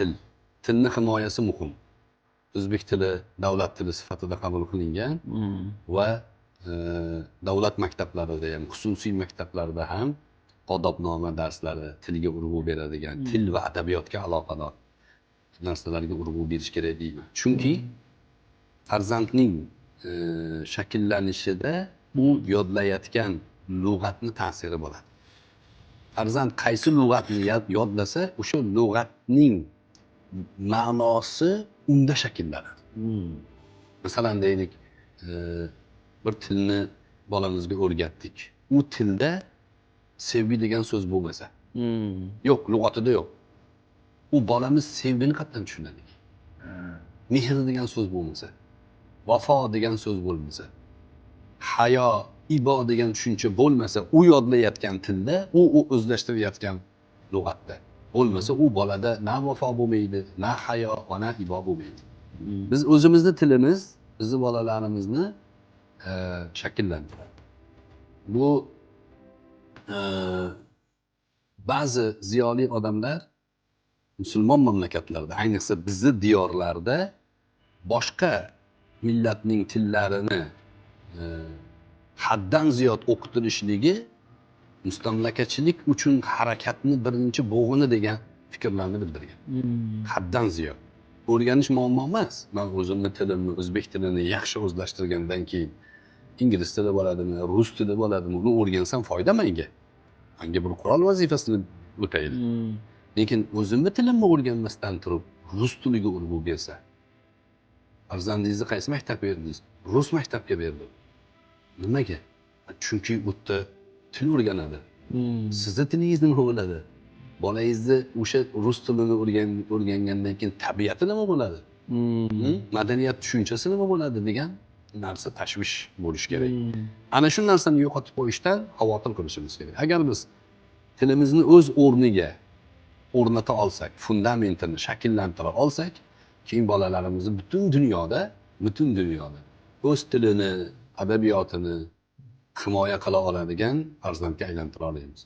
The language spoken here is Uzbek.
til. Tilni himoyasi muhim. O'zbek tili davlat tili sifatida qabul qilingan va davlat maktablarida ham, xususiy maktablarda ham odobnoma darslari, tilga urg'u beradigan, til va adabiyotga aloqador narsalarga urg'u berish kerak deyman. Chunki farzandning shakllanishida u yodlayotgan lug'atni ta'siri bo'ladi. Farzand qaysi lug'atni yodlasa, o'sha lug'atning ma'nosi unda shakllanadi. Masalan deylik, bir tilni bolamizga o'rgatdik. U tilda sevgi degan so'z bo'lmasa, yo'q, lug'atida yo'q. U bolamiz sevgini qatdan tushunadi? Mehr degan so'z bo'lmasa, vafo degan so'z bo'lmasa, hayo, ibo degan tushuncha bo'lmasa, u yodlayotgan tilda, u o'zlashtirayotgan lug'atda bo'lmasa, u bolada na vafo bo'lmaydi, na hayo va na ibo bo'lmaydi. Biz o'zimizni tilimiz bizni bolalarimizni shakllantiradi. Bu ba'zi ziyoli odamlar musulmon mamlakatlarda, ayniqsa bizni diyorlarda boshqa millatning tillarini haddan ziyod o'qitilishligi mustamlakachilik uchun harakatni birinchi bo'g'ini degan fikrlarni bildirgan. Haddan ziyod. O'rganish muammo emas. Men o'zimni tilimni, o'zbek tilini yaxshi o'zlashtirgandan keyin ingliz tili bo'ladimi, rus tili bo'ladimi, uni o'rgansam foyda menga. Menga bir qurol vazifasini o'taydi. Lekin o'zimni tilimni o'rganmasdan turib, rus tiliga urg'u bersa, farzandingizni qaysi maktabga berdingiz? Rus maktabga berdim. Nimaga? Chunki u yerda til o'rganadi. Sizni tilingiz nima bo'ladi? Bolangizni o'sha rus tilini o'rgangandan keyin tabiati nima bo'ladi? Madaniyat tushunchasi nima bo'ladi degan narsa tashvish bo'lish kerak. Ana shu narsani yo'qotib qo'yishdan xavotir qilishimiz kerak. Agar biz tilimizni o'z o'rniga o'rnata olsak, fundamentini shakllantira olsak, keyin bolalarimizni butun dunyoda o'z tilini, adabiyotini himoya qila oladigan farzandga aylantira olamiz.